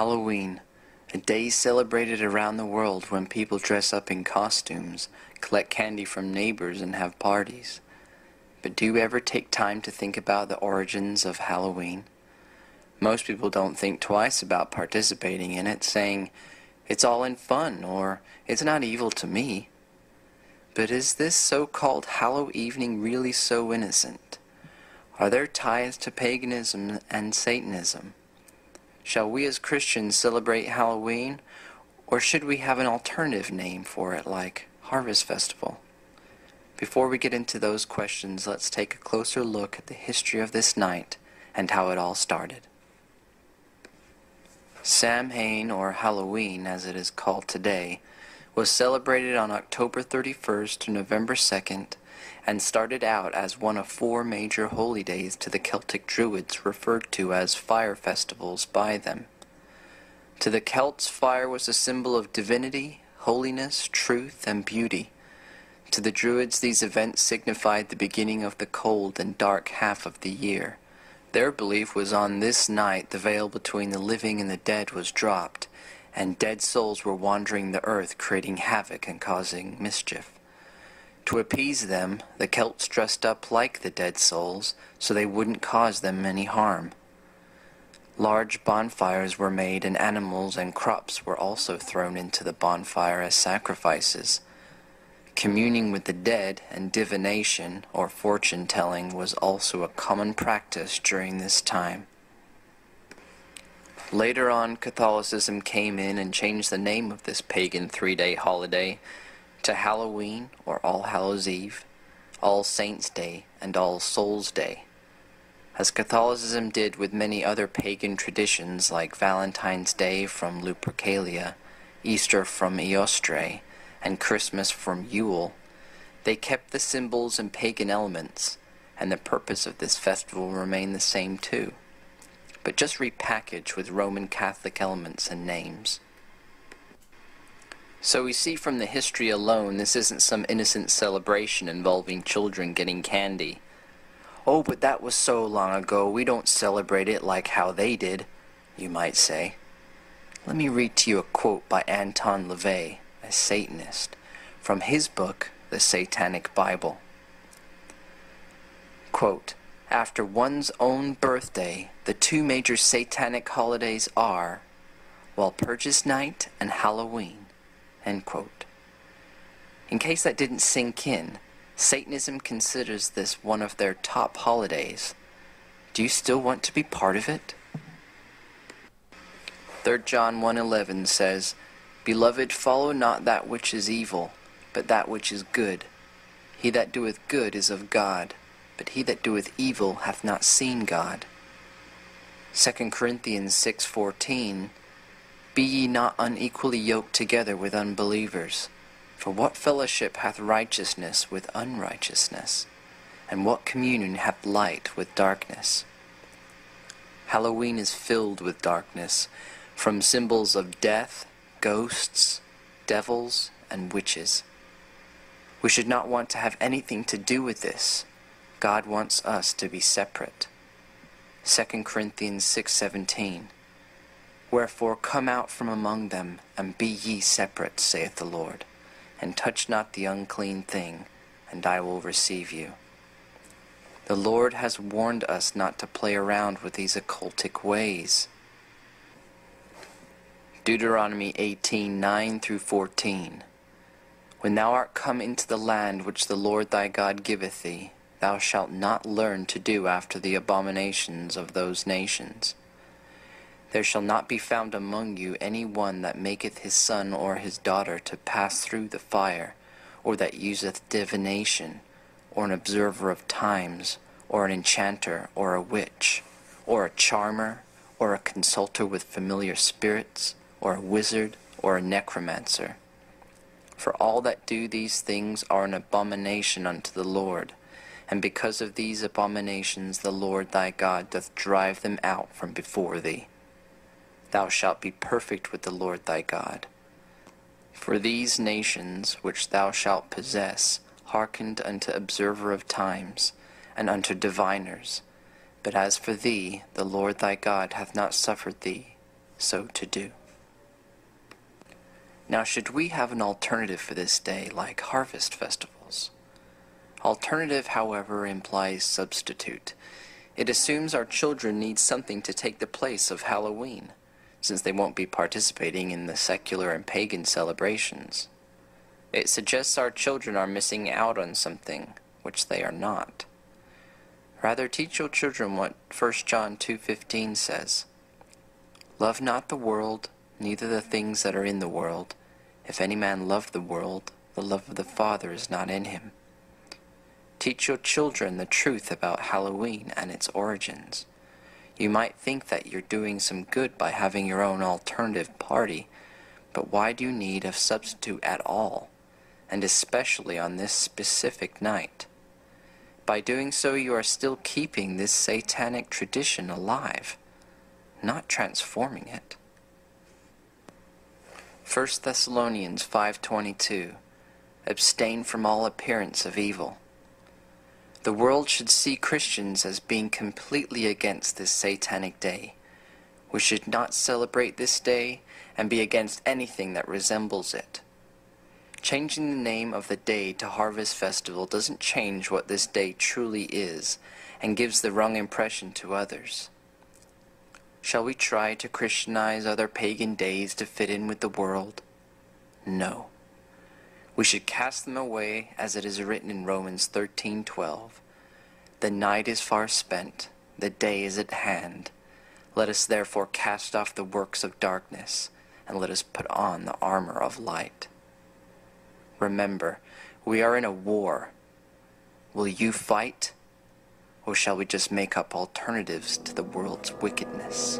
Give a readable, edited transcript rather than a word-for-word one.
Halloween, a day celebrated around the world when people dress up in costumes, collect candy from neighbors, and have parties. But do you ever take time to think about the origins of Halloween? Most people don't think twice about participating in it, saying, "It's all in fun," or "It's not evil to me." But is this so-called Hallow evening really so innocent? Are there ties to paganism and Satanism? Shall we as Christians celebrate Halloween, or should we have an alternative name for it like Harvest Festival? Before we get into those questions, let's take a closer look at the history of this night and how it all started. Samhain, or Halloween as it is called today, was celebrated on October 31st to November 2nd and started out as one of 4 major holy days to the Celtic Druids, referred to as fire festivals by them. To the Celts, fire was a symbol of divinity, holiness, truth, and beauty. To the Druids, these events signified the beginning of the cold and dark half of the year. Their belief was on this night the veil between the living and the dead was dropped, and dead souls were wandering the earth, creating havoc and causing mischief. To appease them, the Celts dressed up like the dead souls, so they wouldn't cause them any harm. Large bonfires were made, and animals and crops were also thrown into the bonfire as sacrifices. Communing with the dead and divination, or fortune-telling, was also a common practice during this time. Later on, Catholicism came in and changed the name of this pagan 3-day holiday to Halloween, or All Hallows Eve, All Saints' Day, and All Souls' Day. As Catholicism did with many other pagan traditions like Valentine's Day from Lupercalia, Easter from Eostre, and Christmas from Yule, they kept the symbols and pagan elements, and the purpose of this festival remained the same too, but just repackaged with Roman Catholic elements and names. So we see from the history alone, this isn't some innocent celebration involving children getting candy. "Oh, but that was so long ago, we don't celebrate it like how they did," you might say. Let me read to you a quote by Anton LaVey, a Satanist, from his book, The Satanic Bible. Quote, "After one's own birthday, the 2 major satanic holidays are Walpurgis Night and Halloween." End quote. In case that didn't sink in, Satanism considers this one of their top holidays. Do you still want to be part of it? 3 John 1:11 says, "Beloved, follow not that which is evil, but that which is good. He that doeth good is of God, but he that doeth evil hath not seen God." 2 Corinthians 6:14, "Be ye not unequally yoked together with unbelievers. For what fellowship hath righteousness with unrighteousness? And what communion hath light with darkness?" Halloween is filled with darkness, from symbols of death, ghosts, devils, and witches. We should not want to have anything to do with this. God wants us to be separate. 2 Corinthians 6:17, "Wherefore come out from among them, and be ye separate, saith the Lord, and touch not the unclean thing, and I will receive you." The Lord has warned us not to play around with these occultic ways. Deuteronomy 18:9-14, "When thou art come into the land which the Lord thy God giveth thee, thou shalt not learn to do after the abominations of those nations. There shall not be found among you any one that maketh his son or his daughter to pass through the fire, or that useth divination, or an observer of times, or an enchanter, or a witch, or a charmer, or a consulter with familiar spirits, or a wizard, or a necromancer. For all that do these things are an abomination unto the Lord, and because of these abominations the Lord thy God doth drive them out from before thee. Thou shalt be perfect with the Lord thy God. For these nations which thou shalt possess hearkened unto observer of times, and unto diviners. But as for thee, the Lord thy God hath not suffered thee, so to do. Now, should we have an alternative for this day like harvest festivals? Alternative, however, implies substitute. It assumes our children need something to take the place of Halloween, since they won't be participating in the secular and pagan celebrations. It suggests our children are missing out on something, which they are not. Rather, teach your children what 1 John 2:15 says. Love not the world, neither the things that are in the world. If any man love the world, the love of the Father is not in him. Teach your children the truth about Halloween and its origins. You might think that you're doing some good by having your own alternative party, but why do you need a substitute at all, and especially on this specific night? By doing so, you are still keeping this satanic tradition alive, not transforming it. 1 Thessalonians 5:22. Abstain from all appearance of evil. The world should see Christians as being completely against this satanic day. We should not celebrate this day and be against anything that resembles it. Changing the name of the day to Harvest Festival doesn't change what this day truly is and gives the wrong impression to others. Shall we try to Christianize other pagan days to fit in with the world? No. We should cast them away as it is written in Romans 13:12. The night is far spent, the day is at hand. Let us therefore cast off the works of darkness, and let us put on the armor of light. Remember, we are in a war. Will you fight? Or shall we just make up alternatives to the world's wickedness?